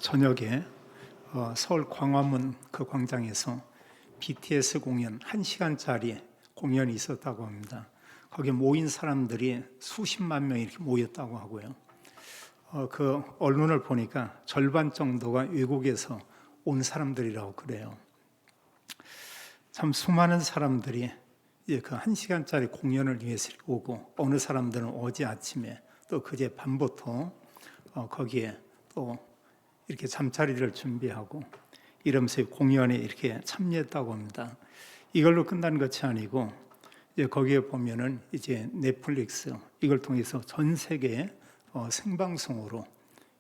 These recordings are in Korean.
저녁에 서울 광화문 그 광장에서 BTS 공연 1시간짜리 공연이 있었다고 합니다. 거기에 모인 사람들이 수십만 명이 이렇게 모였다고 하고요. 그 언론을 보니까 절반 정도가 외국에서 온 사람들이라고 그래요. 참 수많은 사람들이 그 1시간짜리 공연을 위해서 오고, 어느 사람들은 어제 아침에 또 그제 밤부터 거기에 또 이렇게 잠자리를 준비하고 이러면서 공연에 이렇게 참여했다고 합니다. 이걸로 끝난 것이 아니고 이제 거기에 보면은 이제 넷플릭스 이걸 통해서 전 세계에 생방송으로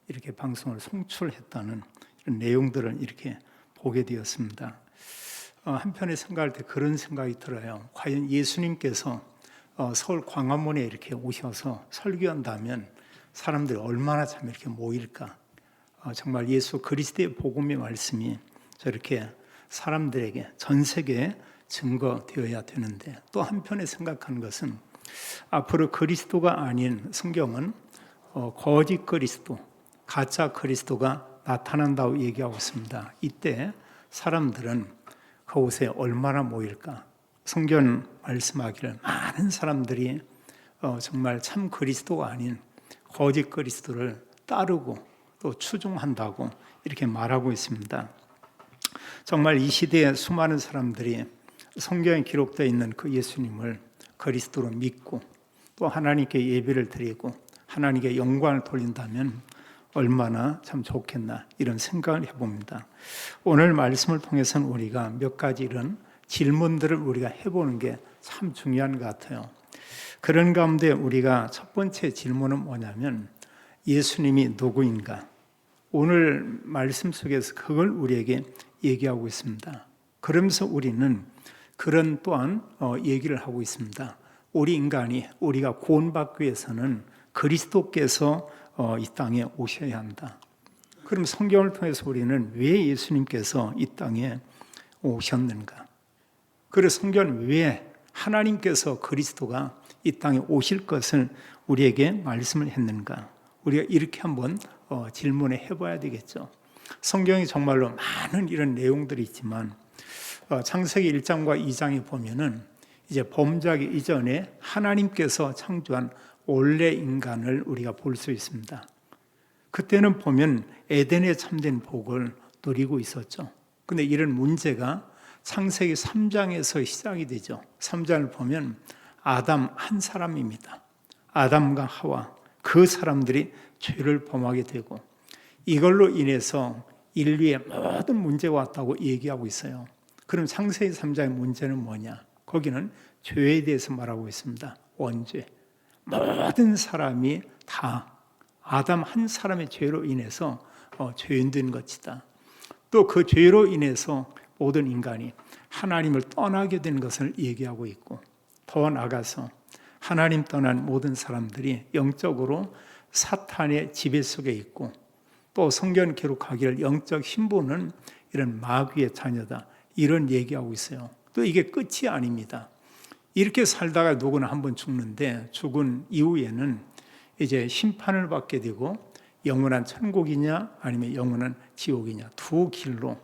이렇게 방송을 송출했다는 이런 내용들을 이렇게 보게 되었습니다. 한편에 생각할 때 그런 생각이 들어요. 과연 예수님께서 서울 광화문에 이렇게 오셔서 설교한다면 사람들이 얼마나 참 이렇게 모일까? 정말 예수 그리스도의 복음의 말씀이 저렇게 사람들에게 전 세계에 증거되어야 되는데, 또 한편에 생각하는 것은 앞으로 그리스도가 아닌 성경은 거짓 그리스도, 가짜 그리스도가 나타난다고 얘기하고 있습니다. 이때 사람들은 그곳에 얼마나 모일까? 성경 말씀하기를 많은 사람들이 정말 참 그리스도가 아닌 거짓 그리스도를 따르고 또 추종한다고 이렇게 말하고 있습니다. 정말 이 시대에 수많은 사람들이 성경에 기록되어 있는 그 예수님을 그리스도로 믿고 또 하나님께 예배를 드리고 하나님께 영광을 돌린다면 얼마나 참 좋겠나, 이런 생각을 해봅니다. 오늘 말씀을 통해서는 우리가 몇 가지 이런 질문들을 우리가 해보는 게 참 중요한 것 같아요. 그런 가운데 우리가 첫 번째 질문은 뭐냐면, 예수님이 누구인가? 오늘 말씀 속에서 그걸 우리에게 얘기하고 있습니다. 그러면서 우리는 그런 또한 얘기를 하고 있습니다. 우리 인간이, 우리가 구원받기 위해서는 그리스도께서 이 땅에 오셔야 한다. 그럼 성경을 통해서 우리는 왜 예수님께서 이 땅에 오셨는가? 그래서 성경은 왜 하나님께서 그리스도가 이 땅에 오실 것을 우리에게 말씀을 했는가? 우리가 이렇게 한번 질문해 해봐야 되겠죠. 성경이 정말로 많은 이런 내용들이 있지만 창세기 1장과 2장에 보면은 이제 범죄하기 이전에 하나님께서 창조한 원래 인간을 우리가 볼 수 있습니다. 그때는 보면 에덴의 참된 복을 누리고 있었죠. 근데 이런 문제가 창세기 3장에서 시작이 되죠. 3장을 보면 아담 한 사람입니다. 아담과 하와, 그 사람들이 죄를 범하게 되고 이걸로 인해서 인류의 모든 문제가 왔다고 얘기하고 있어요. 그럼 창세기 3장의 문제는 뭐냐? 거기는 죄에 대해서 말하고 있습니다. 원죄. 모든 사람이 다 아담 한 사람의 죄로 인해서 죄인된 것이다. 또 그 죄로 인해서 모든 인간이 하나님을 떠나게 된 것을 얘기하고 있고, 더 나아가서 하나님 떠난 모든 사람들이 영적으로 사탄의 지배 속에 있고, 또 성경 기록하기를 영적 신부는 이런 마귀의 자녀다, 이런 얘기하고 있어요. 또 이게 끝이 아닙니다. 이렇게 살다가 누구나 한번 죽는데, 죽은 이후에는 이제 심판을 받게 되고 영원한 천국이냐 아니면 영원한 지옥이냐, 두 길로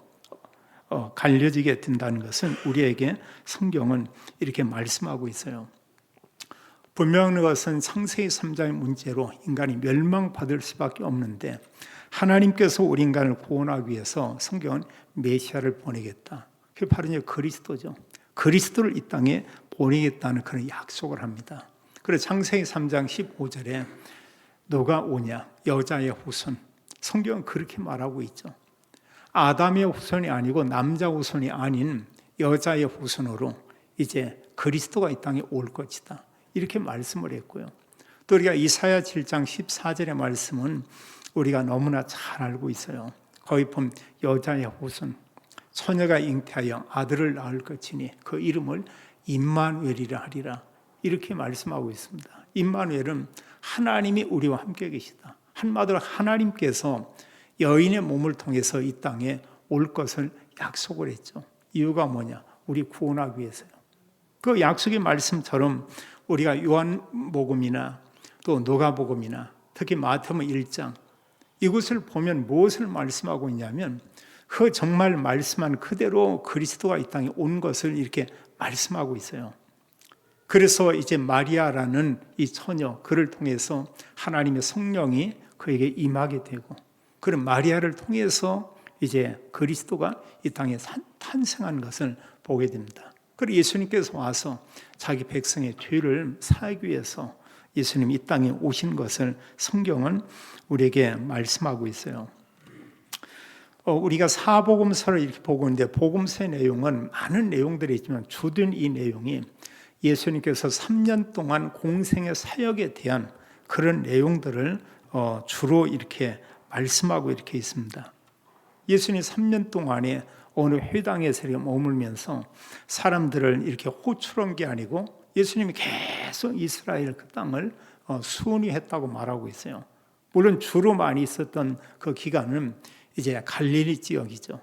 갈려지게 된다는 것은 우리에게 성경은 이렇게 말씀하고 있어요. 분명한 것은 창세기 3장의 문제로 인간이 멸망받을 수밖에 없는데, 하나님께서 우리 인간을 구원하기 위해서 성경은 메시아를 보내겠다. 그게 바로 이제 그리스도죠. 그리스도를 이 땅에 보내겠다는 그런 약속을 합니다. 그래서 창세기 3장 15절에 누가 오냐? 여자의 후손. 성경은 그렇게 말하고 있죠. 아담의 후손이 아니고 남자 후손이 아닌 여자의 후손으로 이제 그리스도가 이 땅에 올 것이다, 이렇게 말씀을 했고요. 또 우리가 이사야 7장 14절의 말씀은 우리가 너무나 잘 알고 있어요. 거기 보면 여자의 후손, 처녀가 잉태하여 아들을 낳을 것이니 그 이름을 임마누엘이라 하리라, 이렇게 말씀하고 있습니다. 임마누엘은 하나님이 우리와 함께 계시다. 한마디로 하나님께서 여인의 몸을 통해서 이 땅에 올 것을 약속을 했죠. 이유가 뭐냐? 우리 구원하기 위해서요. 그 약속의 말씀처럼 우리가 요한복음이나 또 누가복음이나 특히 마태복음 1장 이것을 보면 무엇을 말씀하고 있냐면 그 정말 말씀한 그대로 그리스도가 이 땅에 온 것을 이렇게 말씀하고 있어요. 그래서 이제 마리아라는 이 처녀, 그를 통해서 하나님의 성령이 그에게 임하게 되고, 그런 마리아를 통해서 이제 그리스도가 이 땅에 탄생한 것을 보게 됩니다. 그리고 예수님께서 와서 자기 백성의 죄를 사하기 위해서 예수님이 이 땅에 오신 것을 성경은 우리에게 말씀하고 있어요. 우리가 사복음서를 이렇게 보고 있는데 복음서의 내용은 많은 내용들이 있지만 주된 이 내용이 예수님께서 3년 동안 공생의 사역에 대한 그런 내용들을 주로 이렇게 말씀하고 이렇게 있습니다. 예수님 3년 동안에 어느 회당에서 이렇게 머물면서 사람들을 이렇게 호출한 게 아니고 예수님이 계속 이스라엘 그 땅을 순회했다고 말하고 있어요. 물론 주로 많이 있었던 그 기간은 이제 갈릴리 지역이죠.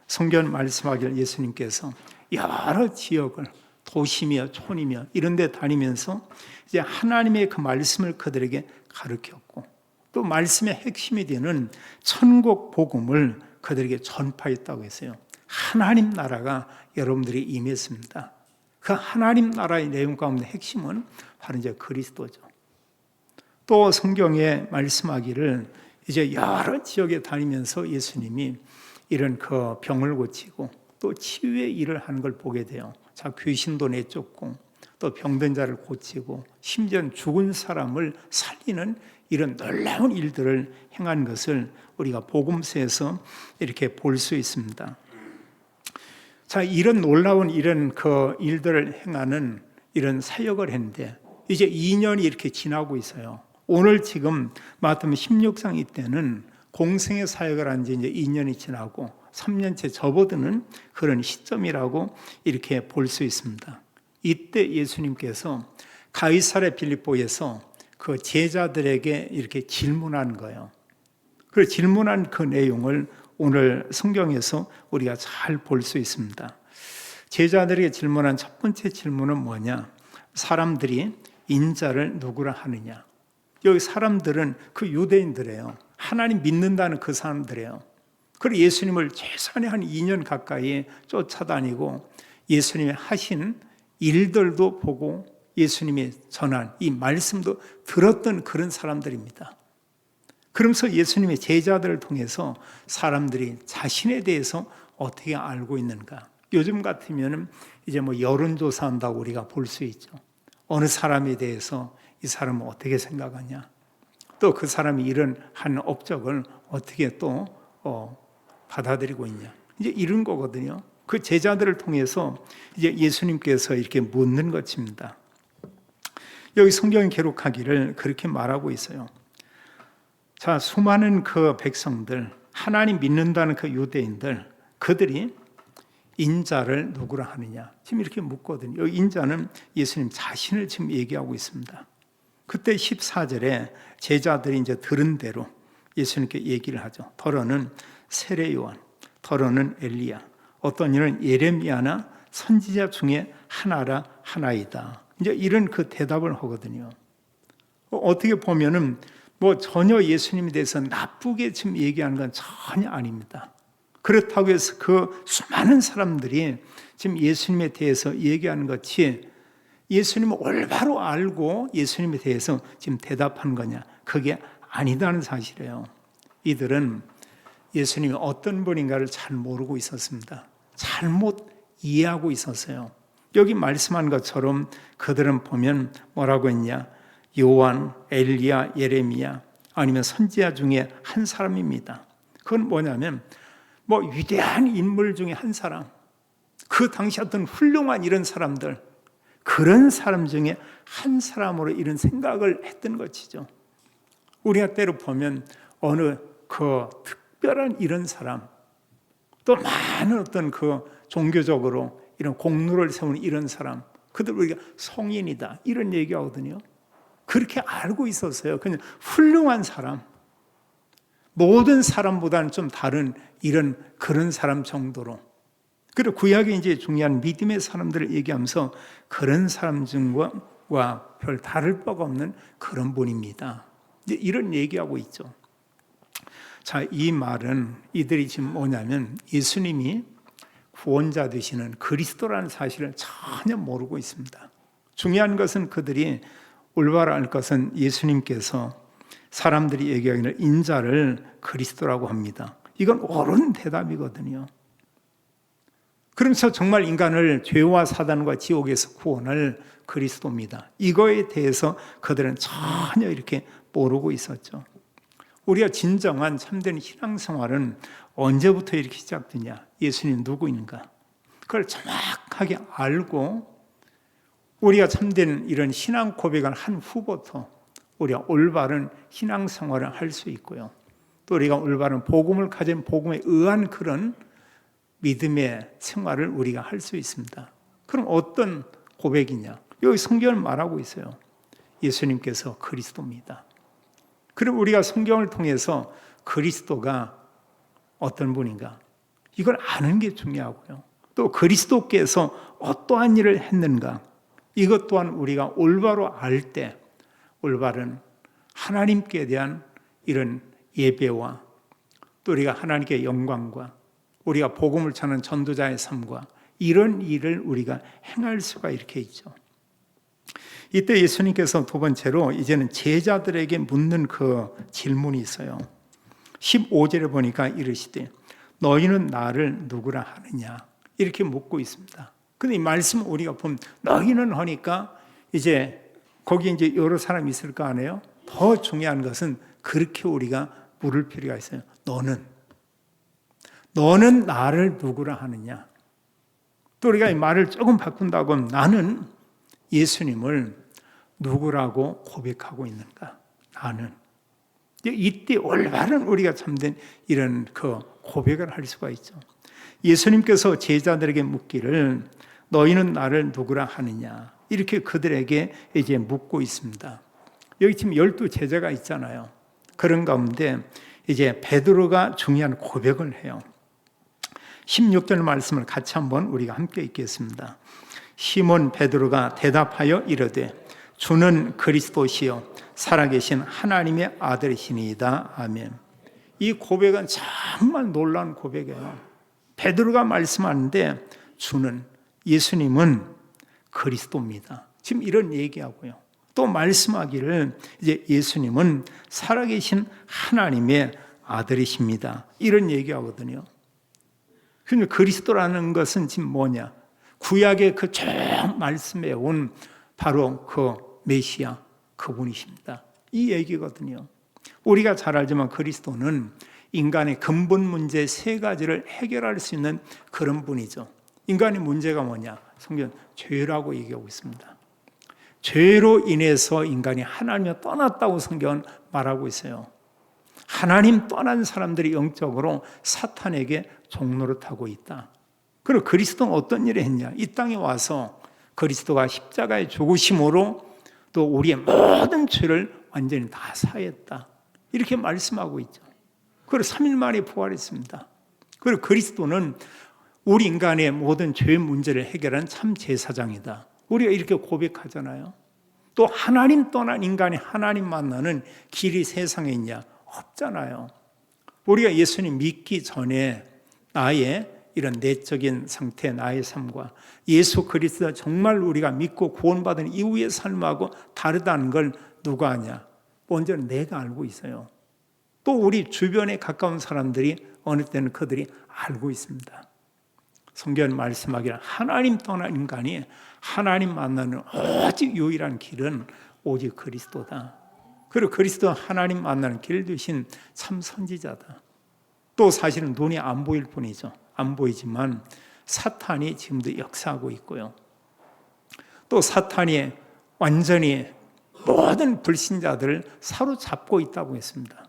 성경 말씀하기를 예수님께서 여러 지역을 도시며 촌이며 이런 데 다니면서 이제 하나님의 그 말씀을 그들에게 가르쳤고 또 말씀의 핵심이 되는 천국 복음을 그들에게 전파했다고 했어요. 하나님 나라가 여러분들이 임했습니다. 그 하나님 나라의 내용 가운데 핵심은 바로 이제 그리스도죠. 또 성경에 말씀하기를 이제 여러 지역에 다니면서 예수님이 이런 그 병을 고치고 또 치유의 일을 하는 걸 보게 돼요. 자, 귀신도 내쫓고 또 병든 자를 고치고 심지어 죽은 사람을 살리는 이런 놀라운 일들을 행한 것을 우리가 복음서에서 이렇게 볼 수 있습니다. 자, 이런 놀라운 이런 그 일들을 행하는 이런 사역을 했는데 이제 2년이 이렇게 지나고 있어요. 오늘 지금 마태복음 16장 이때는 공생의 사역을 한 지 이제 2년이 지나고 3년째 접어드는 그런 시점이라고 이렇게 볼 수 있습니다. 이때 예수님께서 가이사랴 빌립보에서 그 제자들에게 이렇게 질문한 거예요. 그 질문한 그 내용을 오늘 성경에서 우리가 잘 볼 수 있습니다. 제자들에게 질문한 첫 번째 질문은 뭐냐? 사람들이 인자를 누구라 하느냐? 여기 사람들은 그 유대인들이에요. 하나님 믿는다는 그 사람들이에요. 그리고 예수님을 최소한 한 2년 가까이 쫓아다니고 예수님이 하신 일들도 보고 예수님이 전한 이 말씀도 들었던 그런 사람들입니다. 그러면서 예수님의 제자들을 통해서 사람들이 자신에 대해서 어떻게 알고 있는가? 요즘 같으면 이제 뭐 여론조사한다고 우리가 볼 수 있죠. 어느 사람에 대해서 이 사람은 어떻게 생각하냐? 또 그 사람이 이런 한 업적을 어떻게 또 받아들이고 있냐? 이제 이런 거거든요. 그 제자들을 통해서 이제 예수님께서 이렇게 묻는 것입니다. 여기 성경이 기록하기를 그렇게 말하고 있어요. 자, 수많은 그 백성들, 하나님 믿는다는 그 유대인들, 그들이 인자를 누구라 하느냐? 지금 이렇게 묻거든요. 여기 인자는 예수님 자신을 지금 얘기하고 있습니다. 그때 14절에 제자들이 이제 들은 대로 예수님께 얘기를 하죠. 더러는 세례 요한, 더러는 엘리야, 어떤 이는 예레미야나 선지자 중에 하나이다. 이제 이런 그 대답을 하거든요. 어떻게 보면은 뭐 전혀 예수님에 대해서 나쁘게 지금 얘기하는 건 전혀 아닙니다. 그렇다고 해서 그 수많은 사람들이 지금 예수님에 대해서 얘기하는 것이 예수님을 올바로 알고 예수님에 대해서 지금 대답하는 거냐? 그게 아니다는 사실이에요. 이들은 예수님이 어떤 분인가를 잘 모르고 있었습니다. 잘못 이해하고 있었어요. 여기 말씀한 것처럼 그들은 보면 뭐라고 했냐? 요한, 엘리야, 예레미야 아니면 선지자 중에 한 사람입니다. 그건 뭐냐면 뭐 위대한 인물 중에 한 사람, 그 당시 어떤 훌륭한 이런 사람들, 그런 사람 중에 한 사람으로 이런 생각을 했던 것이죠. 우리가 때로 보면 어느 그 특별한 이런 사람, 또 많은 어떤 그 종교적으로 이런 공로를 세우는 이런 사람, 그들 우리가 성인이다 이런 얘기하거든요. 그렇게 알고 있었어요. 그냥 훌륭한 사람, 모든 사람보다는 좀 다른 이런 그런 사람 정도로. 그리고 구약에 이제 중요한 믿음의 사람들을 얘기하면서 그런 사람 중과 별 다를 바가 없는 그런 분입니다. 이제 이런 얘기하고 있죠. 자, 이 말은 이들이 지금 뭐냐면 예수님이 구원자 되시는 그리스도라는 사실을 전혀 모르고 있습니다. 중요한 것은 그들이 올바로 알 것은 예수님께서 사람들이 얘기하기를 인자를 그리스도라고 합니다. 이건 옳은 대답이거든요. 그러면서 정말 인간을 죄와 사단과 지옥에서 구원할 그리스도입니다. 이거에 대해서 그들은 전혀 이렇게 모르고 있었죠. 우리가 진정한 참된 신앙생활은 언제부터 이렇게 시작되냐? 예수님 누구인가? 그걸 정확하게 알고 우리가 참된 이런 신앙 고백을 한 후부터 우리가 올바른 신앙생활을 할 수 있고요. 또 우리가 올바른 복음을 가진 복음에 의한 그런 믿음의 생활을 우리가 할 수 있습니다. 그럼 어떤 고백이냐? 여기 성경을 말하고 있어요. 예수님께서 그리스도입니다. 그럼 우리가 성경을 통해서 그리스도가 어떤 분인가? 이걸 아는 게 중요하고요. 또 그리스도께서 어떠한 일을 했는가? 이것 또한 우리가 올바로 알 때 올바른 하나님께 대한 이런 예배와 또 우리가 하나님께 영광과 우리가 복음을 전하는 전도자의 삶과 이런 일을 우리가 행할 수가 이렇게 있죠. 이때 예수님께서 두 번째로 이제는 제자들에게 묻는 그 질문이 있어요. 15절에 보니까 이르시되 너희는 나를 누구라 하느냐 이렇게 묻고 있습니다. 근데 이 말씀 우리가 보면 너희는 하니까 이제 거기 이제 여러 사람이 있을 거 아니에요? 더 중요한 것은 그렇게 우리가 물을 필요가 있어요. 너는 나를 누구라 하느냐? 또 우리가 이 말을 조금 바꾼다고 하면 나는 예수님을 누구라고 고백하고 있는가? 나는. 이때 올바른 우리가 참된 이런 그 고백을 할 수가 있죠. 예수님께서 제자들에게 묻기를 너희는 나를 누구라 하느냐? 이렇게 그들에게 이제 묻고 있습니다. 여기 지금 12 제자가 있잖아요. 그런 가운데 이제 베드로가 중요한 고백을 해요. 16절 말씀을 같이 한번 우리가 함께 읽겠습니다. 시몬 베드로가 대답하여 이르되 주는 그리스도시요 살아계신 하나님의 아들이시니이다. 아멘. 이 고백은 정말 놀라운 고백이에요. 베드로가 말씀하는데 주는 예수님은 그리스도입니다. 지금 이런 얘기하고요. 또 말씀하기를 이제 예수님은 살아계신 하나님의 아들이십니다. 이런 얘기하거든요. 근데 그리스도라는 것은 지금 뭐냐? 구약의 그 쭉 말씀해 온 바로 그 메시아 그분이십니다. 이 얘기거든요. 우리가 잘 알지만 그리스도는 인간의 근본 문제 3가지를 해결할 수 있는 그런 분이죠. 인간의 문제가 뭐냐? 성경 죄라고 얘기하고 있습니다. 죄로 인해서 인간이 하나님을 떠났다고 성경은 말하고 있어요. 하나님 떠난 사람들이 영적으로 사탄에게 종노릇하고 있다. 그리고 그리스도는 어떤 일을 했냐? 이 땅에 와서 그리스도가 십자가에 죽으심으로 또 우리의 모든 죄를 완전히 다 사했다. 이렇게 말씀하고 있죠. 그리고 3일 만에 부활했습니다. 그리고 그리스도는 우리 인간의 모든 죄 문제를 해결한 참 제사장이다. 우리가 이렇게 고백하잖아요. 또 하나님 떠난 인간이 하나님 만나는 길이 세상에 있냐? 없잖아요. 우리가 예수님 믿기 전에 나의 이런 내적인 상태, 나의 삶과 예수 그리스도 정말 우리가 믿고 구원받은 이후의 삶하고 다르다는 걸 누가 아냐? 먼저 내가 알고 있어요. 또 우리 주변에 가까운 사람들이 어느 때는 그들이 알고 있습니다. 성경은 말씀하기를 하나님 떠난 인간이 하나님 만나는 오직 유일한 길은 오직 그리스도다. 그리고 그리스도 하나님 만나는 길 되신 참 선지자다. 또 사실은 눈이 안 보일 뿐이죠. 안 보이지만 사탄이 지금도 역사하고 있고요. 또 사탄이 완전히 모든 불신자들을 사로잡고 있다고 했습니다.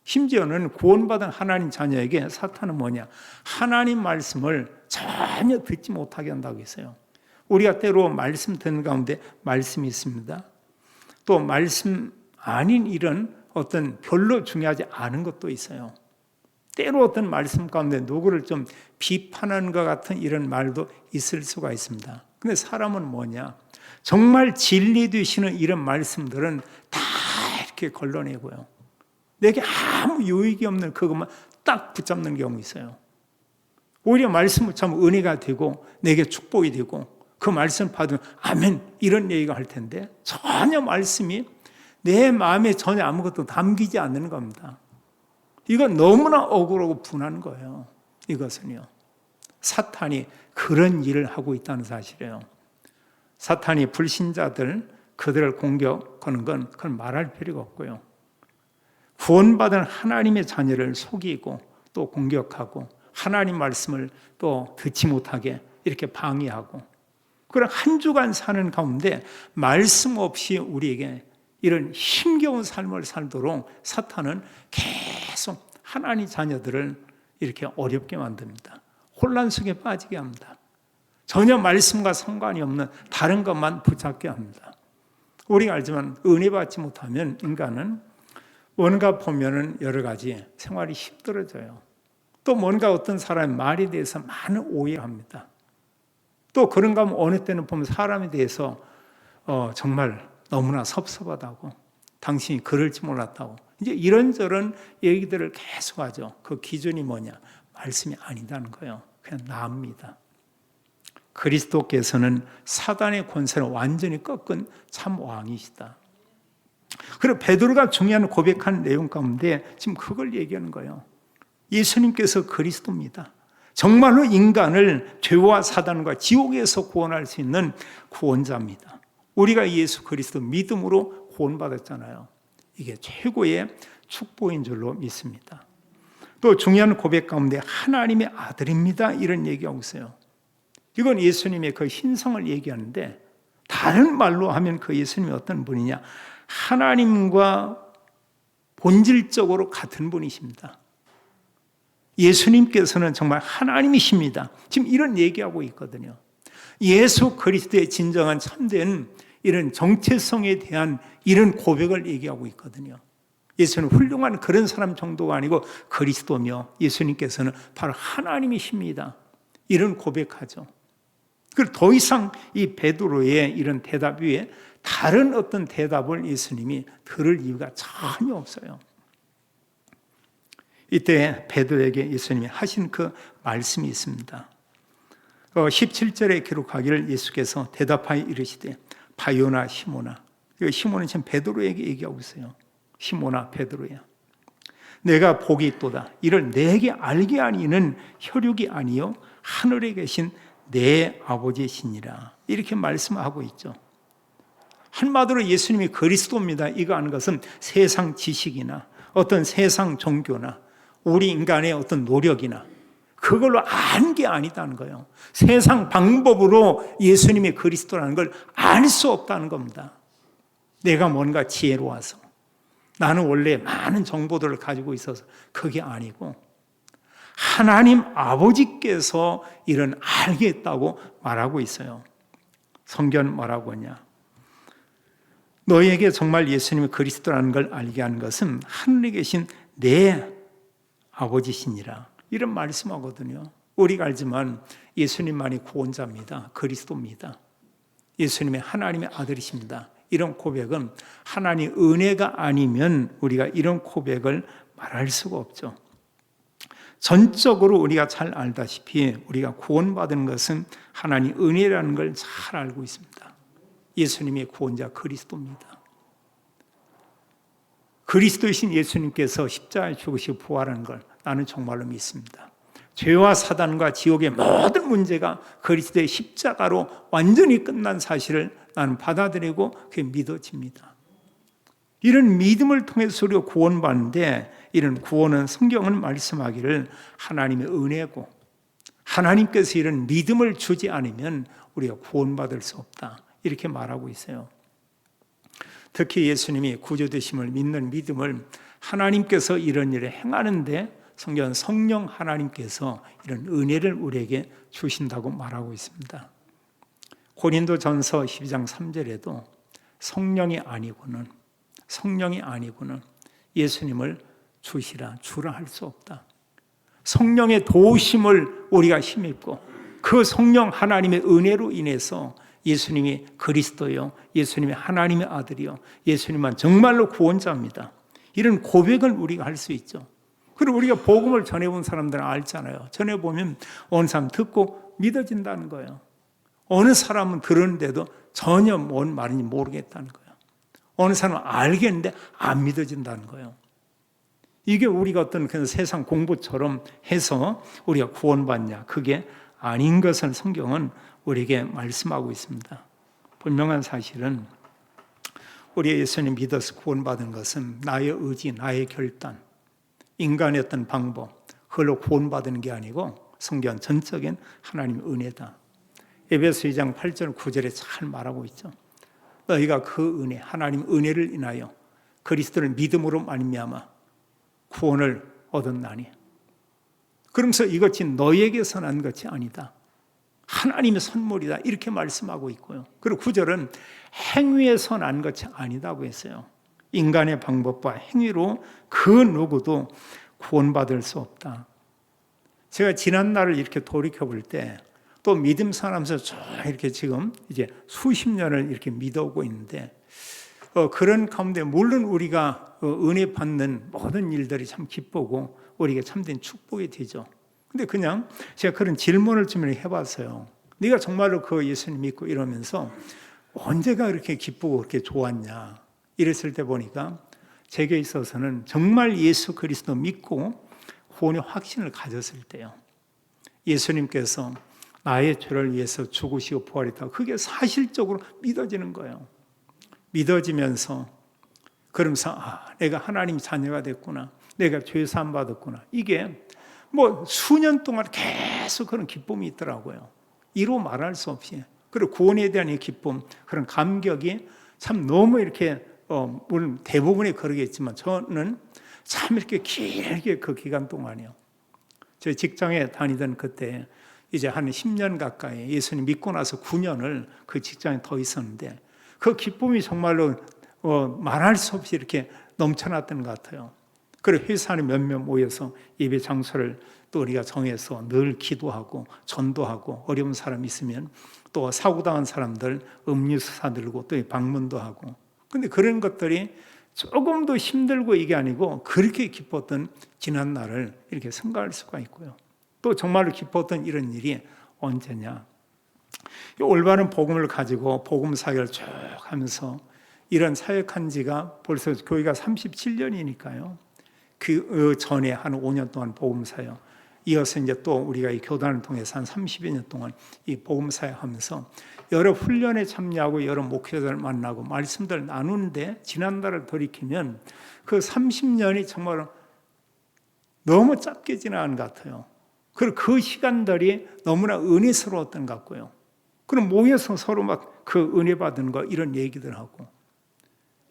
심지어는 구원받은 하나님 자녀에게 사탄은 뭐냐? 하나님 말씀을 전혀 듣지 못하게 한다고 했어요. 우리가 때로 말씀 듣는 가운데 말씀이 있습니다. 또 말씀 아닌 일은 어떤 별로 중요하지 않은 것도 있어요. 때로 어떤 말씀 가운데 누구를 좀 비판하는 것 같은 이런 말도 있을 수가 있습니다. 근데 사람은 뭐냐? 정말 진리 되시는 이런 말씀들은 다 이렇게 걸러내고요. 내게 아무 유익이 없는 그것만 딱 붙잡는 경우 있어요. 오히려 말씀을 참 은혜가 되고 내게 축복이 되고 그 말씀 받으면 아멘 이런 얘기가 할 텐데 전혀 말씀이 내 마음에 전혀 아무것도 담기지 않는 겁니다. 이건 너무나 억울하고 분한 거예요. 이것은요. 사탄이 그런 일을 하고 있다는 사실이에요. 사탄이 불신자들 그들을 공격하는 건 그건 말할 필요가 없고요. 구원받은 하나님의 자녀를 속이고 또 공격하고 하나님 말씀을 또 듣지 못하게 이렇게 방해하고 그런 한 주간 사는 가운데 말씀 없이 우리에게 이런 힘겨운 삶을 살도록 사탄은 계속 하나님 자녀들을 이렇게 어렵게 만듭니다. 혼란 속에 빠지게 합니다. 전혀 말씀과 상관이 없는 다른 것만 붙잡게 합니다. 우리가 알지만 은혜 받지 못하면 인간은 뭔가 보면은 여러 가지 생활이 힘들어져요. 또 뭔가 어떤 사람의 말에 대해서 많은 오해합니다. 또 그런가 하면 어느 때는 보면 사람에 대해서 정말 너무나 섭섭하다고 당신이 그럴지 몰랐다고 이제 이런저런 얘기들을 계속하죠. 그 기준이 뭐냐? 말씀이 아니다는 거예요. 그냥 나입니다. 그리스도께서는 사단의 권세를 완전히 꺾은 참 왕이시다. 그리고 베드로가 중요한 고백한 내용 가운데 지금 그걸 얘기하는 거예요. 예수님께서 그리스도입니다. 정말로 인간을 죄와 사단과 지옥에서 구원할 수 있는 구원자입니다. 우리가 예수 그리스도 믿음으로 구원받았잖아요. 이게 최고의 축복인 줄로 믿습니다. 또 중요한 고백 가운데 하나님의 아들입니다. 이런 얘기하고 있어요. 이건 예수님의 그 신성을 얘기하는데 다른 말로 하면 그 예수님이 어떤 분이냐? 하나님과 본질적으로 같은 분이십니다. 예수님께서는 정말 하나님이십니다. 지금 이런 얘기하고 있거든요. 예수 그리스도의 진정한 참된 이런 정체성에 대한 이런 고백을 얘기하고 있거든요. 예수는 훌륭한 그런 사람 정도가 아니고 그리스도며 예수님께서는 바로 하나님이십니다. 이런 고백하죠. 그리고 더 이상 이 베드로의 이런 대답 위에 다른 어떤 대답을 예수님이 들을 이유가 전혀 없어요. 이때 베드로에게 예수님이 하신 그 말씀이 있습니다. 17절에 기록하기를 예수께서 대답하여 이르시되 바요나 시모나, 시모는 지금 베드로에게 얘기하고 있어요. 시모나 베드로야, 내가 복이 있도다. 이를 내게 알게 하니는 혈육이 아니요 하늘에 계신 내 아버지시니라. 이렇게 말씀하고 있죠. 한마디로 예수님이 그리스도입니다. 이거 아는 것은 세상 지식이나 어떤 세상 종교나 우리 인간의 어떤 노력이나 그걸로 아는 게 아니다는 거예요. 세상 방법으로 예수님이 그리스도라는 걸 알 수 없다는 겁니다. 내가 뭔가 지혜로워서 나는 원래 많은 정보들을 가지고 있어서 그게 아니고 하나님 아버지께서 이런 알게 했다고 말하고 있어요. 성경 뭐라고 하냐? 너희에게 정말 예수님이 그리스도라는 걸 알게 하는 것은 하늘에 계신 내 아버지시니라. 이런 말씀하거든요. 우리가 알지만 예수님만이 구원자입니다. 그리스도입니다. 예수님의 하나님의 아들이십니다. 이런 고백은 하나님 은혜가 아니면 우리가 이런 고백을 말할 수가 없죠. 전적으로 우리가 잘 알다시피 우리가 구원받은 것은 하나님 은혜라는 걸 잘 알고 있습니다. 예수님의 구원자 그리스도입니다. 그리스도이신 예수님께서 십자가에 죽으시고 부활한 걸 나는 정말로 믿습니다. 죄와 사단과 지옥의 모든 문제가 그리스도의 십자가로 완전히 끝난 사실을 나는 받아들이고 그게 믿어집니다. 이런 믿음을 통해서 우리가 구원받는데 이런 구원은 성경은 말씀하기를 하나님의 은혜고 하나님께서 이런 믿음을 주지 않으면 우리가 구원받을 수 없다. 이렇게 말하고 있어요. 특히 예수님이 구주되심을 믿는 믿음을 하나님께서 이런 일을 행하는데 성경은 성령 하나님께서 이런 은혜를 우리에게 주신다고 말하고 있습니다. 고린도전서 12장 3절에도 성령이 아니고는 예수님을 주라 할 수 없다. 성령의 도우심을 우리가 힘입고 그 성령 하나님의 은혜로 인해서 예수님이 그리스도요, 예수님이 하나님의 아들이요, 예수님만 정말로 구원자입니다. 이런 고백을 우리가 할 수 있죠. 그리고 우리가 복음을 전해본 사람들은 알잖아요. 전해보면 어느 사람 듣고 믿어진다는 거예요. 어느 사람은 들었는데도 전혀 뭔 말인지 모르겠다는 거예요. 어느 사람은 알겠는데 안 믿어진다는 거예요. 이게 우리가 어떤 그런 세상 공부처럼 해서 우리가 구원받냐, 그게 아닌 것을 성경은 우리에게 말씀하고 있습니다. 분명한 사실은 우리 예수님 믿어서 구원받은 것은 나의 의지, 나의 결단, 인간의 어떤 방법, 그걸로 구원받은 게 아니고 성경 전적인 하나님의 은혜다. 에베소 2장 8절 9절에 잘 말하고 있죠. 너희가 그 은혜, 하나님 은혜를 인하여 그리스도를 믿음으로 말미암아 구원을 얻었나니. 그러면서 이것이 너희에게서 난 것이 아니다. 하나님의 선물이다. 이렇게 말씀하고 있고요. 그리고 9절은 행위에서 난 것이 아니다고 했어요. 인간의 방법과 행위로 그 누구도 구원받을 수 없다. 제가 지난 날을 이렇게 돌이켜 볼 때 또 믿음 살아면서 쭉 이렇게 지금 이제 수십 년을 이렇게 믿어오고 있는데 그런 가운데 물론 우리가 은혜 받는 모든 일들이 참 기쁘고 우리에게 참된 축복이 되죠. 근데 그냥 제가 그런 질문을 좀 해봤어요. 네가 정말로 그 예수님 믿고 이러면서 언제가 그렇게 기쁘고 그렇게 좋았냐 이랬을 때 보니까 제게 있어서는 정말 예수 그리스도 믿고 구원의 확신을 가졌을 때요. 예수님께서 나의 죄를 위해서 죽으시고 부활했다고 그게 사실적으로 믿어지는 거예요. 믿어지면서 그러면서 내가 하나님 자녀가 됐구나. 내가 죄 사함 받았구나. 이게 뭐 수년 동안 계속 그런 기쁨이 있더라고요. 이로 말할 수 없이. 그리고 구원에 대한 이 기쁨, 그런 감격이 참 너무 이렇게 물론 대부분이 그러겠지만 저는 참 이렇게 길게 그 기간 동안이요. 저 직장에 다니던 그때 이제 한 10년 가까이 예수님 믿고 나서 9년을 그 직장에 더 있었는데 그 기쁨이 정말로 말할 수 없이 이렇게 넘쳐났던 것 같아요. 그리고 회사 안에 몇몇 모여서 예배 장소를 또 우리가 정해서 늘 기도하고 전도하고 어려운 사람 있으면 또 사고당한 사람들 음료수 사들고 또 방문도 하고 근데 그런 것들이 조금 더 힘들고 이게 아니고 그렇게 기뻤던 지난 날을 이렇게 생각할 수가 있고요. 또 정말로 기뻤던 이런 일이 언제냐. 올바른 복음을 가지고 복음 사역을 쭉 하면서 이런 사역한 지가 벌써 교회가 37년이니까요. 그 전에 한 5년 동안 복음 사역, 이어서 이제 또 우리가 이 교단을 통해서 한 30여 년 동안 이 복음 사역하면서 여러 훈련에 참여하고 여러 목회자를 만나고 말씀들을 나누는데 지난달을 돌이키면 그 30년이 정말 너무 짧게 지나간 것 같아요. 그리고 그 시간들이 너무나 은혜스러웠던 것 같고요. 그럼 모여서 서로 막 그 은혜 받은 거 이런 얘기들 하고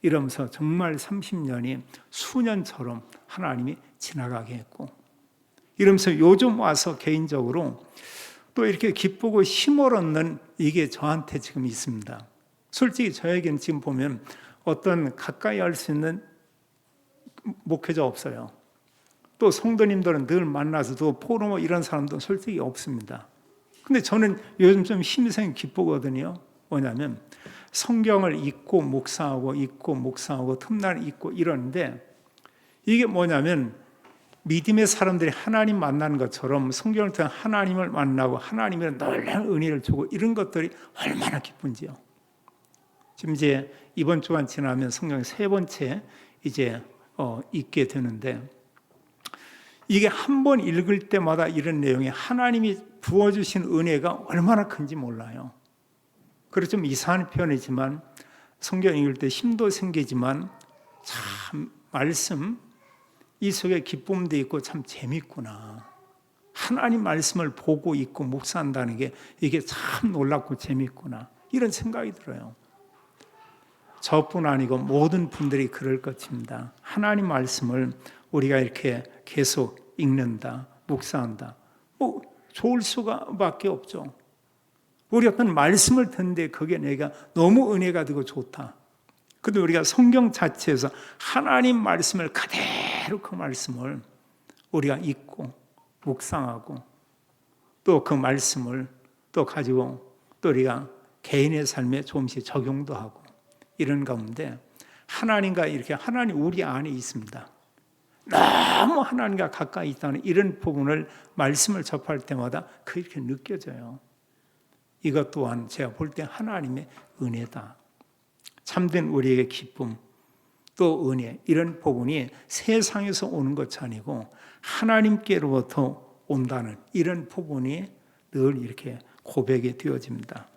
이러면서 정말 30년이 수년처럼 하나님이 지나가게 했고 이러면서 요즘 와서 개인적으로 또 이렇게 기쁘고 힘을 얻는 이게 저한테 지금 있습니다. 솔직히 저에게는 지금 보면 어떤 가까이 할 수 있는 목회자 없어요. 또 성도님들은 늘 만나서도 포럼뭐 이런 사람도 솔직히 없습니다. 근데 저는 요즘 좀 힘이 기쁘거든요. 뭐냐면 성경을 읽고 묵상하고 틈날 읽고 이러는데 이게 뭐냐면 믿음의 사람들이 하나님 만나는 것처럼 성경을 통해 하나님을 만나고 하나님의 놀라운 은혜를 주고 이런 것들이 얼마나 기쁜지요. 지금 이제 이번 주간 지나면 성경 세 번째 이제 읽게 되는데 이게 한 번 읽을 때마다 이런 내용이 하나님이 부어주신 은혜가 얼마나 큰지 몰라요. 그래서 좀 이상한 표현이지만 성경 읽을 때 힘도 생기지만 참 말씀 이 속에 기쁨도 있고 참 재밌구나. 하나님 말씀을 보고 읽고 묵상한다는 게 이게 참 놀랍고 재밌구나. 이런 생각이 들어요. 저뿐 아니고 모든 분들이 그럴 것입니다. 하나님 말씀을 우리가 이렇게 계속 읽는다, 묵상한다. 뭐 좋을 수밖에 없죠. 우리 어떤 말씀을 듣는데 그게 내가 너무 은혜가 되고 좋다. 근데 우리가 성경 자체에서 하나님 말씀을 그대로 그 말씀을 우리가 읽고 묵상하고 또 그 말씀을 또 가지고 또 우리가 개인의 삶에 조금씩 적용도 하고 이런 가운데 하나님과 이렇게 하나님 우리 안에 있습니다. 너무 하나님과 가까이 있다는 이런 부분을 말씀을 접할 때마다 그렇게 느껴져요. 이것 또한 제가 볼 때 하나님의 은혜다. 참된 우리에게 기쁨, 또 은혜, 이런 부분이 세상에서 오는 것이 아니고 하나님께로부터 온다는 이런 부분이 늘 이렇게 고백이 되어집니다.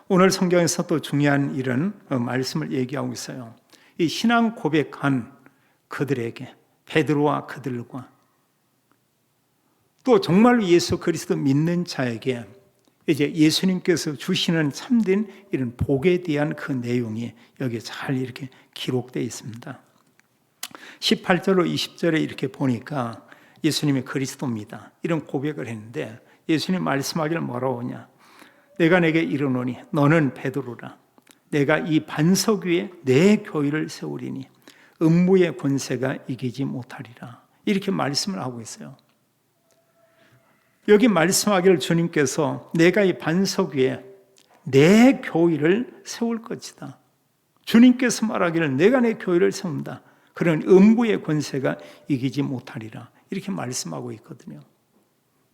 오늘 성경에서 또 중요한 이런 말씀을 얘기하고 있어요. 이 신앙 고백한 그들에게, 베드로와 그들과 또 정말로 예수 그리스도 믿는 자에게 이제 예수님께서 주시는 참된 이런 복에 대한 그 내용이 여기에 잘 이렇게 기록되어 있습니다. 18절로 20절에 이렇게 보니까 예수님이 그리스도입니다. 이런 고백을 했는데 예수님 말씀하기를 뭐라고 하냐? 내가 내게 이르노니 너는 베드로라. 내가 이 반석 위에 내 교회를 세우리니 음부의 권세가 이기지 못하리라. 이렇게 말씀을 하고 있어요. 여기 말씀하기를 주님께서 내가 이 반석 위에 내 교회를 세울 것이다. 주님께서 말하기를 내가 내 교회를 세운다. 그런 음부의 권세가 이기지 못하리라. 이렇게 말씀하고 있거든요.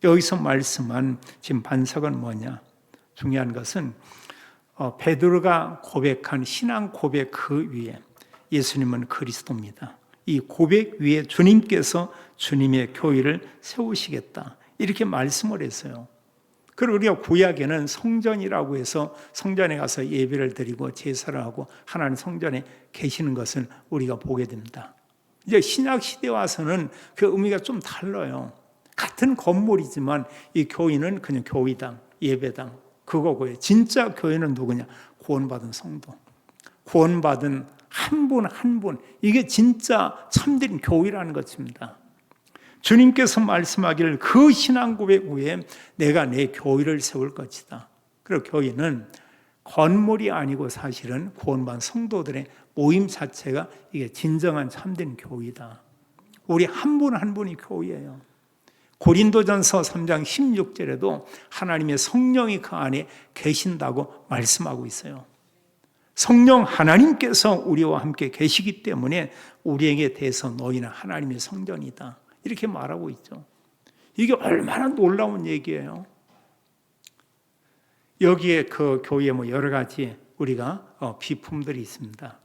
여기서 말씀한 지금 반석은 뭐냐? 중요한 것은 베드로가 고백한 신앙 고백 그 위에 예수님은 그리스도입니다. 이 고백 위에 주님께서 주님의 교회를 세우시겠다. 이렇게 말씀을 했어요. 그리고 우리가 구약에는 성전이라고 해서 성전에 가서 예배를 드리고 제사를 하고 하나님 성전에 계시는 것을 우리가 보게 됩니다. 이제 신약 시대에 와서는 그 의미가 좀 달라요. 같은 건물이지만 이 교회는 그냥 교회당, 예배당 그거고요. 진짜 교회는 누구냐? 구원받은 성도. 구원받은 한 분 한 분. 이게 진짜 참된 교회라는 것입니다. 주님께서 말씀하기를 그 신앙 고백 후에 내가 내 교회를 세울 것이다. 그리고 교회는 건물이 아니고 사실은 구원받은 성도들의 모임 자체가 이게 진정한 참된 교회다. 우리 한 분 한 분이 교회예요. 고린도전서 3장 16절에도 하나님의 성령이 그 안에 계신다고 말씀하고 있어요. 성령 하나님께서 우리와 함께 계시기 때문에 우리에게 대해서 너희는 하나님의 성전이다. 이렇게 말하고 있죠. 이게 얼마나 놀라운 얘기예요. 여기에 그 교회에 뭐 여러 가지 우리가 비품들이 있습니다.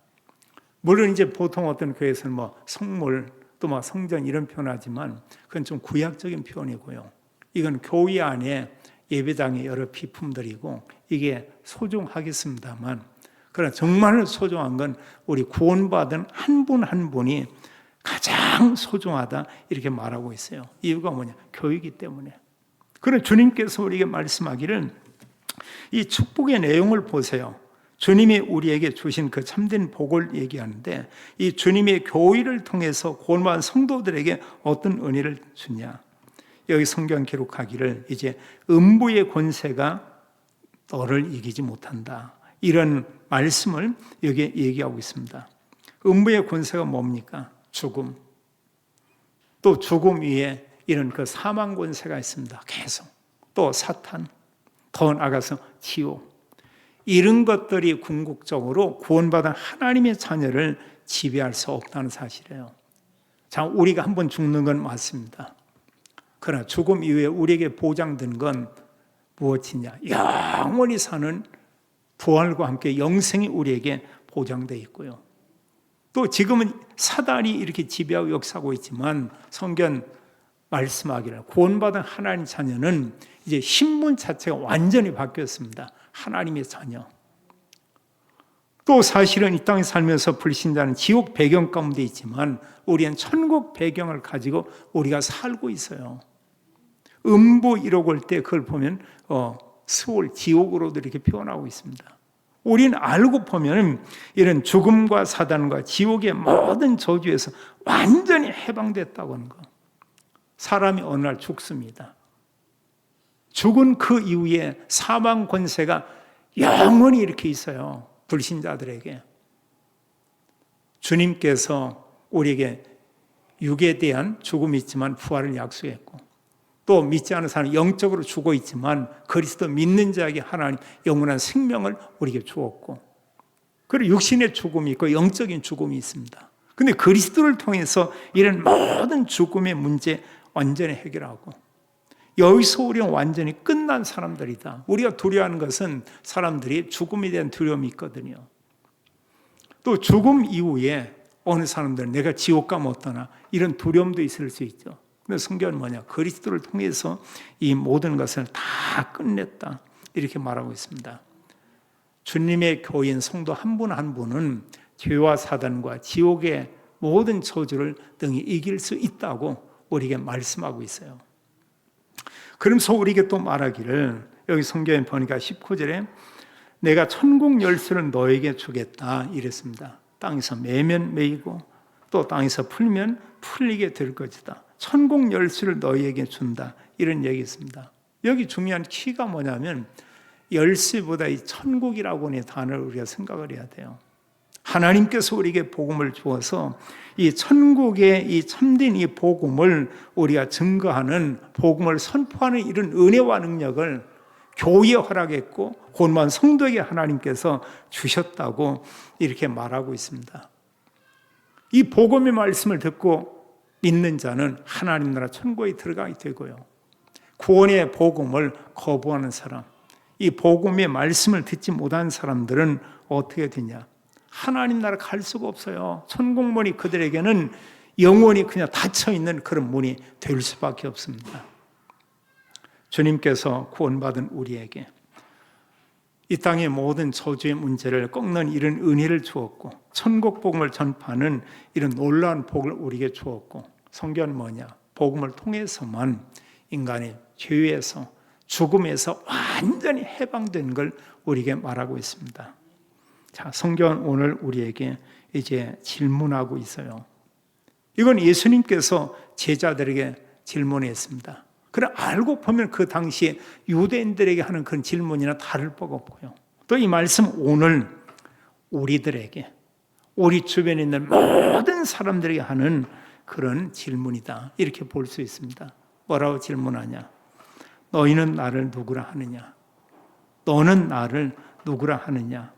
물론 이제 보통 어떤 교회에서는 뭐 성물 또 뭐 성전 이런 표현하지만 그건 좀 구약적인 표현이고요. 이건 교회 안에 예배당의 여러 비품들이고 이게 소중하겠습니다만 그러나 정말 소중한 건 우리 구원받은 한 분 한 분이 가장 소중하다 이렇게 말하고 있어요. 이유가 뭐냐? 교회이기 때문에. 그래서 주님께서 우리에게 말씀하기를 이 축복의 내용을 보세요. 주님이 우리에게 주신 그 참된 복을 얘기하는데 이 주님의 교회를 통해서 구원받은 성도들에게 어떤 은혜를 주냐? 여기 성경 기록하기를 이제 음부의 권세가 너를 이기지 못한다. 이런 말씀을 여기에 얘기하고 있습니다. 음부의 권세가 뭡니까? 죽음. 또 죽음 위에 이런 그 사망 권세가 있습니다. 계속. 또 사탄. 더 나아가서 지옥. 이런 것들이 궁극적으로 구원받은 하나님의 자녀를 지배할 수 없다는 사실이에요. 자, 우리가 한번 죽는 건 맞습니다. 그러나 죽음 이후에 우리에게 보장된 건 무엇이냐? 영원히 사는 부활과 함께 영생이 우리에게 보장되어 있고요. 또 지금은 사단이 이렇게 지배하고 역사하고 있지만 성경 말씀하기를 구원받은 하나님 자녀는 이제 신분 자체가 완전히 바뀌었습니다. 하나님의 자녀. 또 사실은 이 땅에 살면서 불신자는 지옥 배경 가운데 있지만 우리는 천국 배경을 가지고 우리가 살고 있어요. 음부 1억 올 때 그걸 보면 스올, 지옥으로도 이렇게 표현하고 있습니다. 우리는 알고 보면 이런 죽음과 사단과 지옥의 모든 저주에서 완전히 해방됐다고 하는 거. 사람이 어느 날 죽습니다. 죽은 그 이후에 사망 권세가 영원히 이렇게 있어요. 불신자들에게. 주님께서 우리에게 육에 대한 죽음이 있지만 부활을 약속했고 또 믿지 않은 사람은 영적으로 죽어 있지만 그리스도 믿는 자에게 하나님 영원한 생명을 우리에게 주었고 그리고 육신의 죽음이 있고 영적인 죽음이 있습니다. 근데 그리스도를 통해서 이런 모든 죽음의 문제 완전히 해결하고, 여기서 우리는 완전히 끝난 사람들이다. 우리가 두려워하는 것은 사람들이 죽음에 대한 두려움이 있거든요. 또 죽음 이후에 어느 사람들은 내가 지옥 가면 어떠나 이런 두려움도 있을 수 있죠. 근데 성경은 뭐냐? 그리스도를 통해서 이 모든 것을 다 끝냈다, 이렇게 말하고 있습니다. 주님의 교인 성도 한 분 한 분은 죄와 사단과 지옥의 모든 저주를 등이 이길 수 있다고 우리에게 말씀하고 있어요. 그러면서 우리에게 또 말하기를, 여기 성경에 보니까 19절에 내가 천국 열쇠를 너에게 주겠다 이랬습니다. 땅에서 매면 매이고 또 땅에서 풀면 풀리게 될 것이다. 천국 열쇠를 너에게 준다, 이런 얘기했습니다. 여기 중요한 키가 뭐냐면 열쇠보다 이 천국이라고 하는 단어를 우리가 생각을 해야 돼요. 하나님께서 우리에게 복음을 주어서 이 천국의 이 참된 이 복음을 우리가 증거하는, 복음을 선포하는 이런 은혜와 능력을 교회에 허락했고 고난 성도에게 하나님께서 주셨다고 이렇게 말하고 있습니다. 이 복음의 말씀을 듣고 믿는 자는 하나님 나라 천국에 들어가게 되고요, 구원의 복음을 거부하는 사람, 이 복음의 말씀을 듣지 못한 사람들은 어떻게 되냐? 하나님 나라 갈 수가 없어요. 천국문이 그들에게는 영원히 그냥 닫혀있는 그런 문이 될 수밖에 없습니다. 주님께서 구원받은 우리에게 이 땅의 모든 저주의 문제를 꺾는 이런 은혜를 주었고, 천국 복음을 전파하는 이런 놀라운 복을 우리에게 주었고, 성경은 뭐냐? 복음을 통해서만 인간의 죄에서, 죽음에서 완전히 해방된 걸 우리에게 말하고 있습니다. 자, 성경은 오늘 우리에게 이제 질문하고 있어요. 이건 예수님께서 제자들에게 질문했습니다. 그래, 알고 보면 그 당시에 유대인들에게 하는 그런 질문이나 다를 바가 없고요. 또 이 말씀 오늘 우리들에게, 우리 주변에 있는 모든 사람들에게 하는 그런 질문이다, 이렇게 볼 수 있습니다. 뭐라고 질문하냐? 너희는 나를 누구라 하느냐? 너는 나를 누구라 하느냐?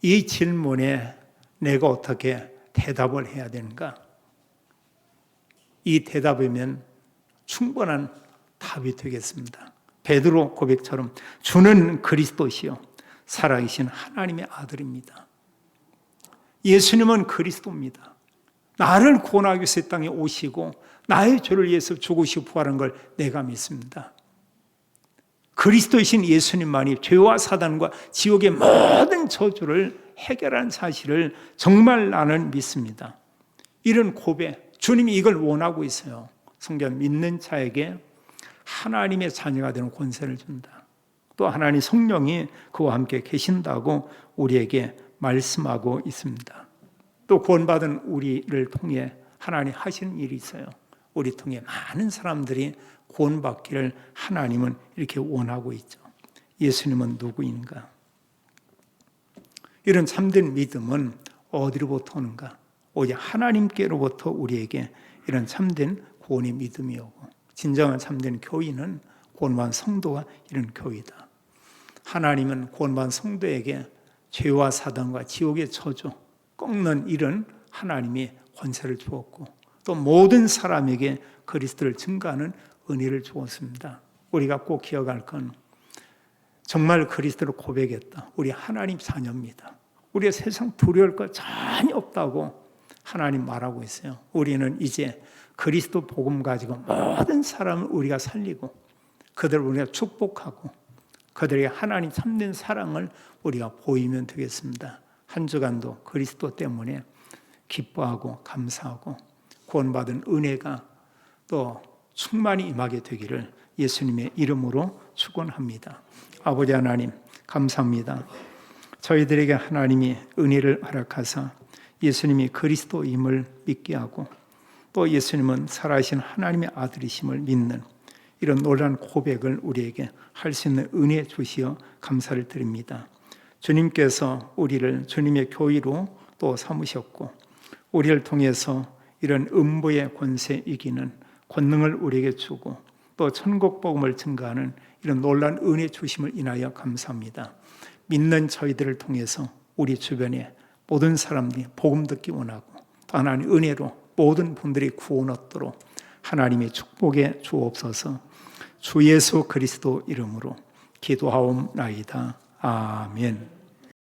이 질문에 내가 어떻게 대답을 해야 되는가? 이 대답이면 충분한 답이 되겠습니다. 베드로 고백처럼 주는 그리스도시요 살아계신 하나님의 아들입니다. 예수님은 그리스도입니다. 나를 구원하기 위해서 이 땅에 오시고 나의 죄를 위해서 죽으시고 부활한 걸 내가 믿습니다. 그리스도이신 예수님만이 죄와 사단과 지옥의 모든 저주를 해결한 사실을 정말 나는 믿습니다. 이런 고백, 주님이 이걸 원하고 있어요. 성경 믿는 자에게 하나님의 자녀가 되는 권세를 준다. 또 하나님 성령이 그와 함께 계신다고 우리에게 말씀하고 있습니다. 또 구원받은 우리를 통해 하나님 하시는 일이 있어요. 우리 통해 많은 사람들이 구원받기를 하나님은 이렇게 원하고 있죠. 예수님은 누구인가? 이런 참된 믿음은 어디로부터 오는가? 오직 하나님께로부터 우리에게 이런 참된 구원의 믿음이 오고, 진정한 참된 교인은 구원받은 성도가 이런 교회다. 하나님은 구원받은 성도에게 죄와 사단과 지옥의 저주 꺾는 이런 하나님이 권세를 주었고, 또 모든 사람에게 그리스도를 증거하는 은혜를 주었습니다. 우리가 꼭 기억할 건 정말 그리스도를 고백했다. 우리 하나님 자녀입니다. 우리가 세상 두려울 것 전혀 없다고 하나님 말하고 있어요. 우리는 이제 그리스도 복음 가지고 모든 사람을 우리가 살리고 그들을 우리가 축복하고 그들에게 하나님 참된 사랑을 우리가 보이면 되겠습니다. 한 주간도 그리스도 때문에 기뻐하고 감사하고 구원받은 은혜가 또 충만히 임하게 되기를 예수님의 이름으로 축원합니다. 아버지 하나님 감사합니다. 저희들에게 하나님이 은혜를 허락하사 예수님이 그리스도임을 믿게 하고 또 예수님은 살아계신 하나님의 아들이심을 믿는 이런 놀라운 고백을 우리에게 할 수 있는 은혜 주시어 감사를 드립니다. 주님께서 우리를 주님의 교회로 또 삼으셨고 우리를 통해서 이런 음부의 권세 이기는 권능을 우리에게 주고 또 천국 복음을 증거하는 이런 놀라운 은혜 주심을 인하여 감사합니다. 믿는 저희들을 통해서 우리 주변에 모든 사람들이 복음 듣기 원하고 또 하나님 은혜로 모든 분들이 구원 얻도록 하나님의 축복에 주옵소서. 주 예수 그리스도 이름으로 기도하옵나이다. 아멘.